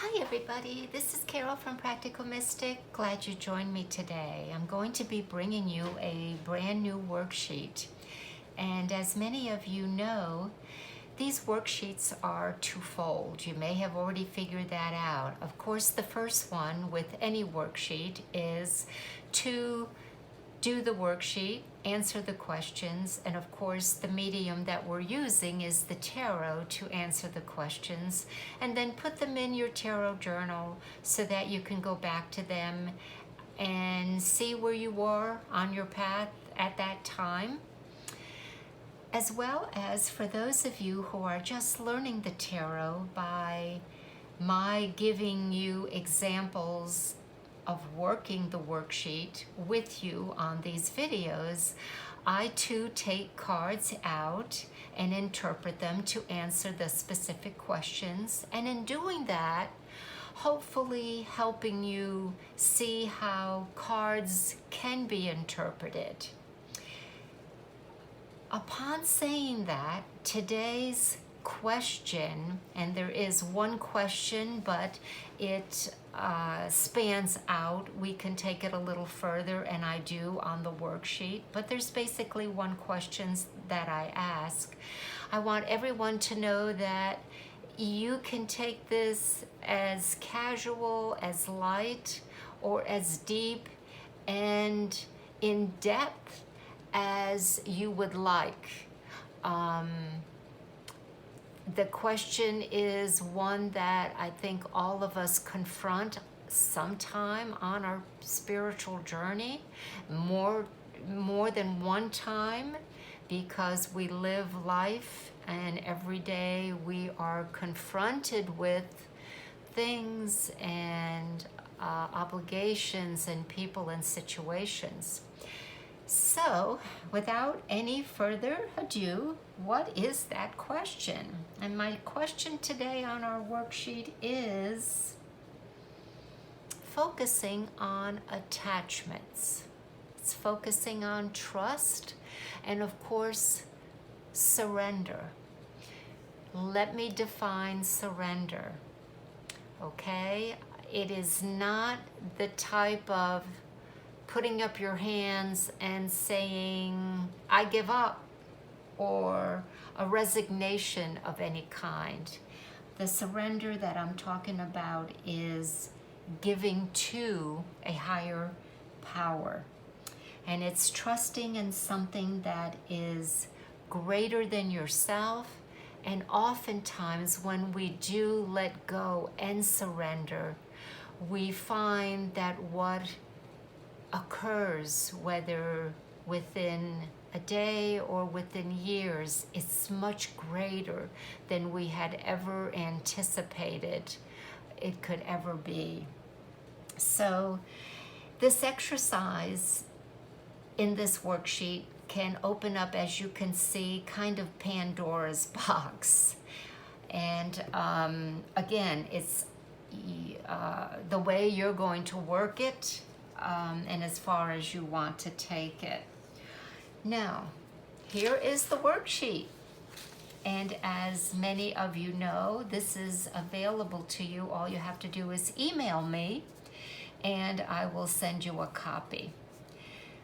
Hi everybody, this is Carol from Practical Mystic. Glad you joined me today. I'm going to be bringing you a brand new worksheet. And as many of you know, these worksheets are twofold. You may have already figured that out. Of course, the first one with any worksheet is to do the worksheet, answer the questions, and of course the medium that we're using is the tarot to answer the questions, and then put them in your tarot journal so that you can go back to them and see where you were on your path at that time. As well as for those of you who are just learning the tarot by my giving you examples of working the worksheet with you on these videos, I too take cards out and interpret them to answer the specific questions, and in doing that, hopefully helping you see how cards can be interpreted. Upon saying that, today's question, and there is one question, but it spans out. We can take it a little further, and I do on the worksheet, but there's basically one question that I ask. I want everyone to know that you can take this as casual, as light, or as deep and in depth as you would like. The question is one that I think all of us confront sometime on our spiritual journey, more than one time, because we live life and every day we are confronted with things and obligations and people and situations. So, without any further ado, what is that question? And my question today on our worksheet is focusing on attachments. It's focusing on trust and, of course, surrender. Let me define surrender, okay? It is not the type of putting up your hands and saying, I give up, or a resignation of any kind. The surrender that I'm talking about is giving to a higher power. And it's trusting in something that is greater than yourself. And oftentimes when we do let go and surrender, we find that what occurs, whether within a day or within years, it's much greater than we had ever anticipated it could ever be. So this exercise in this worksheet can open up, as you can see, kind of Pandora's box. And again, it's the way you're going to work it, and as far as you want to take it. Now, here is the worksheet. And as many of you know, this is available to you. All you have to do is email me, and I will send you a copy.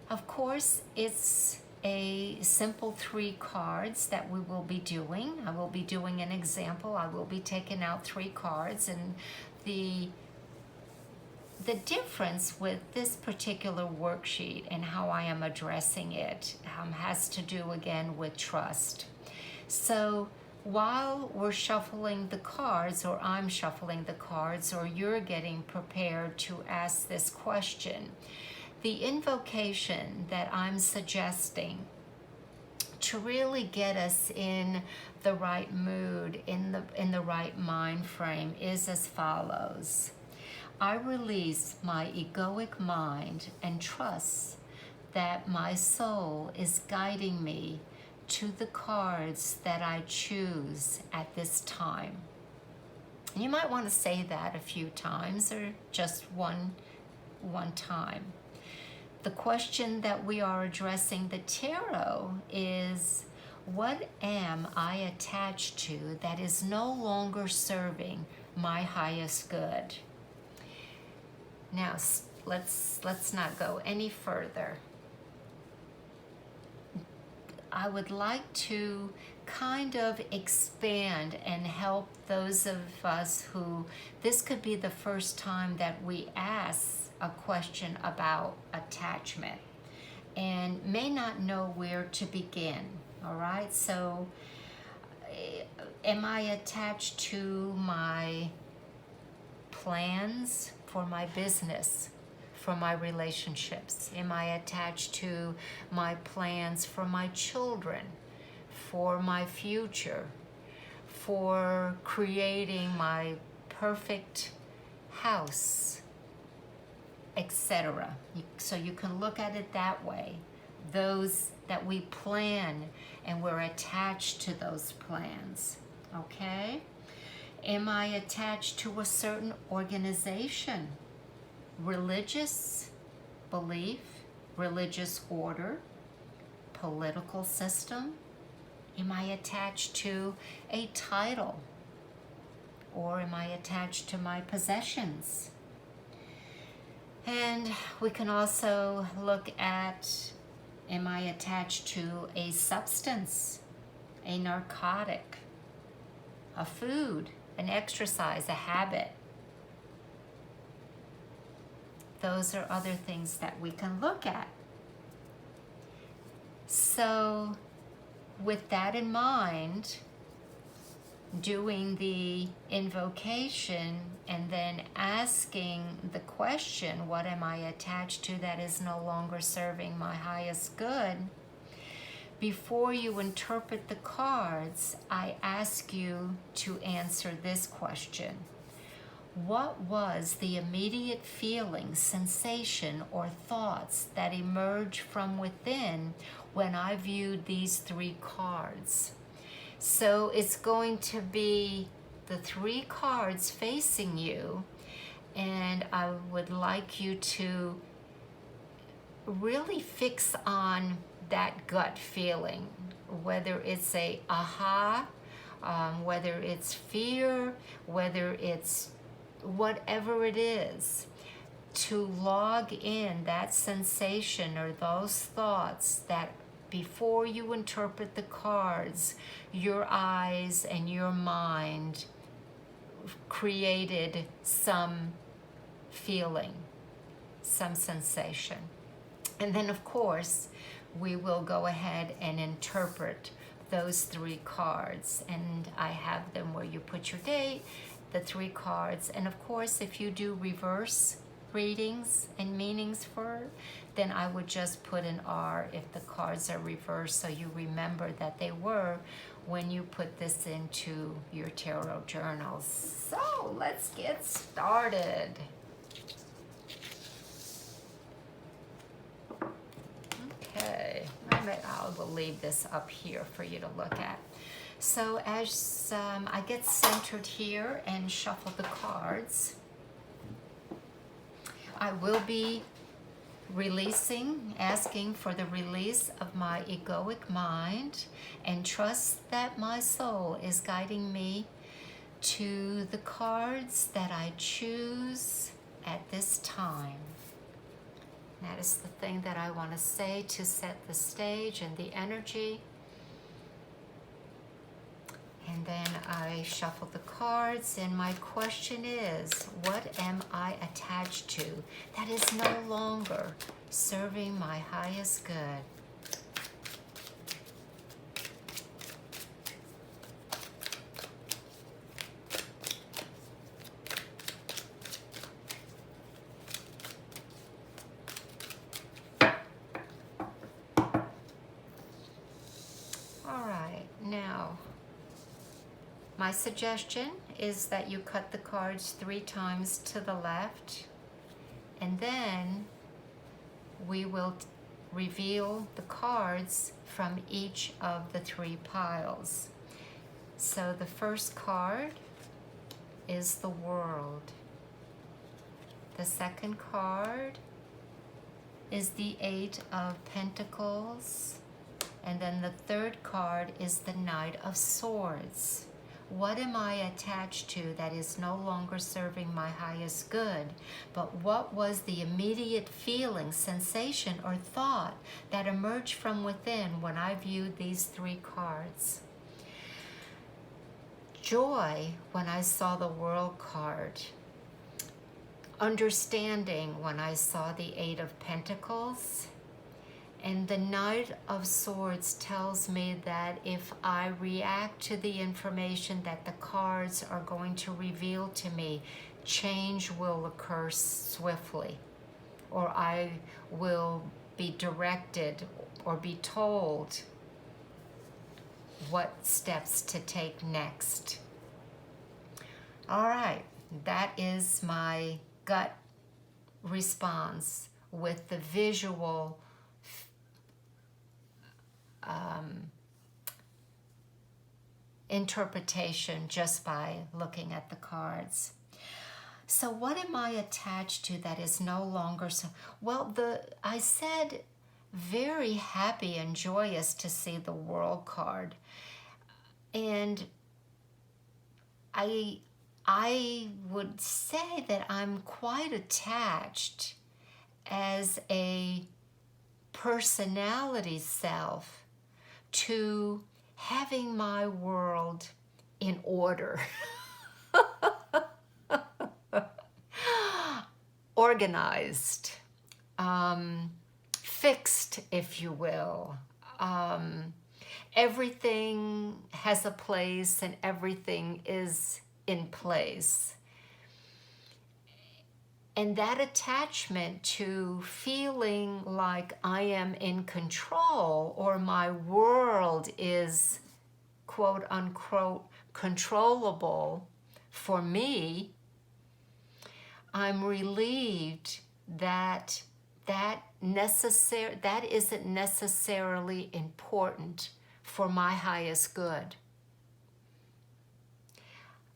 Of course, it's a simple 3 cards that we will be doing. I will be doing an example. I will be taking out 3 cards, and the difference with this particular worksheet and how I am addressing it has to do again with trust. So while we're shuffling the cards, or I'm shuffling the cards, or you're getting prepared to ask this question, the invocation that I'm suggesting to really get us in the right mood, in the right mind frame, is as follows. I release my egoic mind and trust that my soul is guiding me to the cards that I choose at this time. You might want to say that a few times, or just one time. The question that we are addressing the tarot is, what am I attached to that is no longer serving my highest good. Now, let's not go any further. I would like to kind of expand and help those of us who this could be the first time that we ask a question about attachment and may not know where to begin. All right, so am I attached to my plans for my business, for my relationships? Am I attached to my plans for my children, for my future, for creating my perfect house, etc.? So you can look at it that way. Those that we plan and we're attached to those plans, okay? Am I attached to a certain organization, religious belief, religious order, political system? Am I attached to a title? Or am I attached to my possessions? And we can also look at, am I attached to a substance, a narcotic, a food, an exercise, a habit? Those are other things that we can look at. So with that in mind, doing the invocation and then asking the question, what am I attached to that is no longer serving my highest good? Before you interpret the cards, I ask you to answer this question. What was the immediate feeling, sensation, or thoughts that emerged from within when I viewed these three cards? So it's going to be the three cards facing you, and I would like you to really fix on that gut feeling, whether it's a aha, whether it's fear, whether it's whatever it is, to log in that sensation or those thoughts that before you interpret the cards, your eyes and your mind created some feeling, some sensation. And then of course, we will go ahead and interpret those three cards. And I have them where you put your date, the three cards. And of course, if you do reverse readings and meanings for, then I would just put an R if the cards are reversed, so you remember that they were when you put this into your tarot journals. So let's get started. Okay, I will leave this up here for you to look at. So as I get centered here and shuffle the cards, I will be asking for the release of my egoic mind, and trust that my soul is guiding me to the cards that I choose at this time. That is the thing that I want to say to set the stage and the energy. And then I shuffle the cards, and my question is, what am I attached to that is no longer serving my highest good? All right, now, my suggestion is that you cut the cards 3 times to the left, and then we will reveal the cards from each of the 3 piles. So the first card is the World. The second card is the 8 of Pentacles. And then the third card is the Knight of Swords. What am I attached to that is no longer serving my highest good? But what was the immediate feeling, sensation, or thought that emerged from within when I viewed these three cards? Joy when I saw the World card. Understanding when I saw the Eight of Pentacles. And the Knight of Swords tells me that if I react to the information that the cards are going to reveal to me, change will occur swiftly, or I will be directed or be told what steps to take next. All right, that is my gut response with the visual interpretation just by looking at the cards. So what am I attached to that is no longer so? Well, I said very happy and joyous to see the World card. And I would say that I'm quite attached as a personality self to having my world in order. Organized, fixed, if you will. Everything has a place and everything is in place. And that attachment to feeling like I am in control or my world is quote unquote controllable for me, I'm relieved that that isn't necessarily important for my highest good.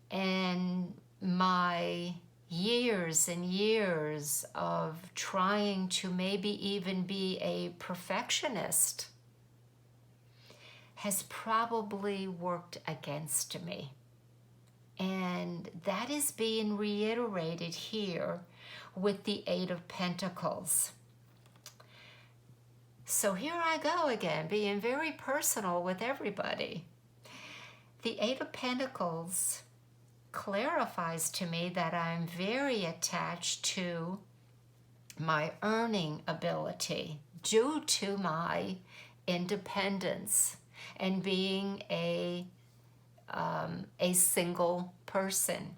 And my years and years of trying to maybe even be a perfectionist has probably worked against me. And that is being reiterated here with the Eight of Pentacles. So here I go again, being very personal with everybody. The Eight of Pentacles clarifies to me that I'm very attached to my earning ability due to my independence and being a single person,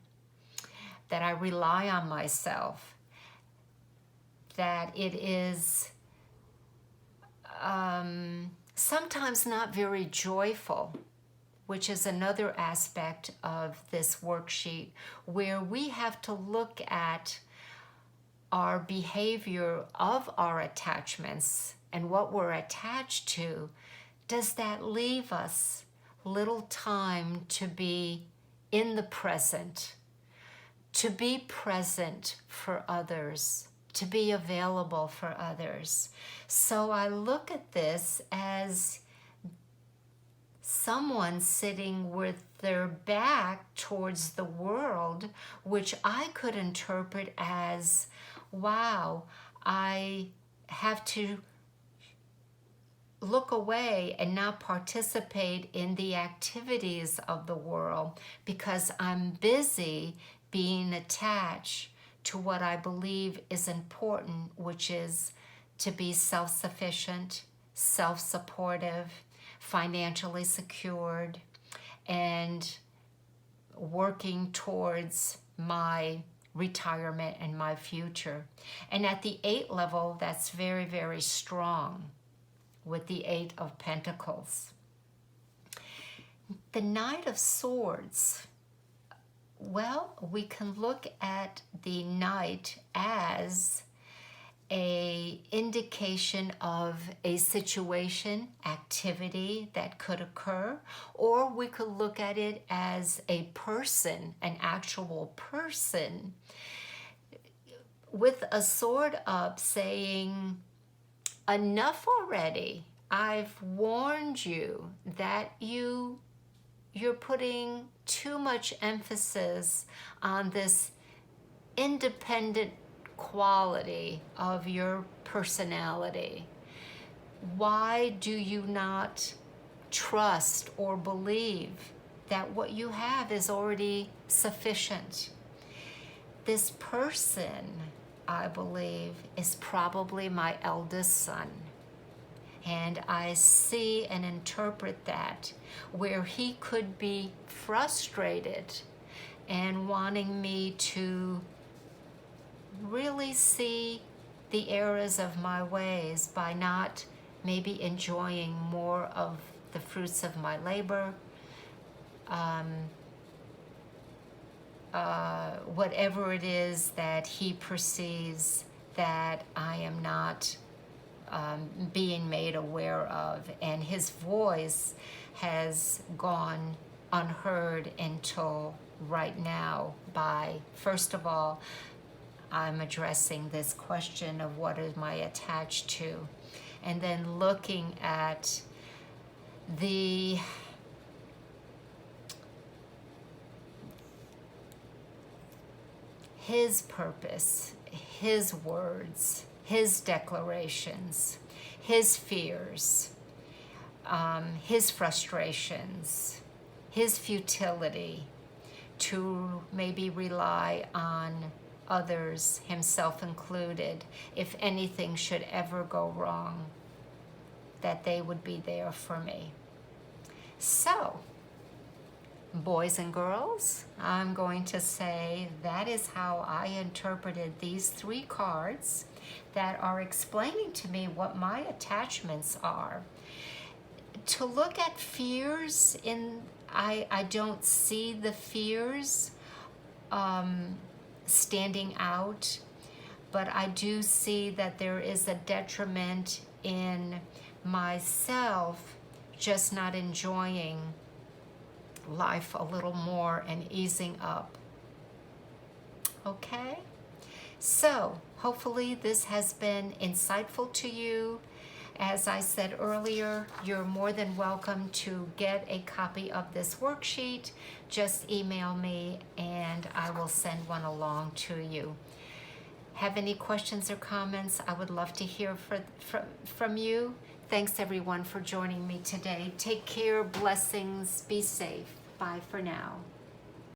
that I rely on myself, that it is sometimes not very joyful, which is another aspect of this worksheet where we have to look at our behavior of our attachments and what we're attached to. Does that leave us little time to be in the present, to be present for others, to be available for others? So I look at this as someone sitting with their back towards the world, which I could interpret as, wow, I have to look away and not participate in the activities of the world because I'm busy being attached to what I believe is important, which is to be self-sufficient, self-supportive, financially secured, and working towards my retirement and my future. And at the 8 level, that's very, very strong with the 8 of Pentacles. The Knight of Swords. Well, we can look at the Knight as an indication of a situation, activity that could occur, or we could look at it as a person, an actual person, with a sword up saying, enough already. I've warned you that you you're putting too much emphasis on this independent quality of your personality. Why do you not trust or believe that what you have is already sufficient? This person, I believe, is probably my eldest son. And I see and interpret that where he could be frustrated and wanting me to really see the errors of my ways by not maybe enjoying more of the fruits of my labor, whatever it is that he perceives that I am not being made aware of, and his voice has gone unheard until right now by, first of all, I'm addressing this question of what am I attached to, and then looking at his purpose, his words, his declarations, his fears, his frustrations, his futility to maybe rely on others, himself included, if anything should ever go wrong, that they would be there for me. So, boys and girls, I'm going to say that is how I interpreted these 3 cards that are explaining to me what my attachments are. To look at fears, I don't see the fears standing out, but I do see that there is a detriment in myself just not enjoying life a little more and easing up. Okay? So, hopefully this has been insightful to you. As I said earlier, you're more than welcome to get a copy of this worksheet. Just email me and I will send one along to you. Have any questions or comments? I would love to hear from you. Thanks everyone for joining me today. Take care, blessings, be safe. Bye for now.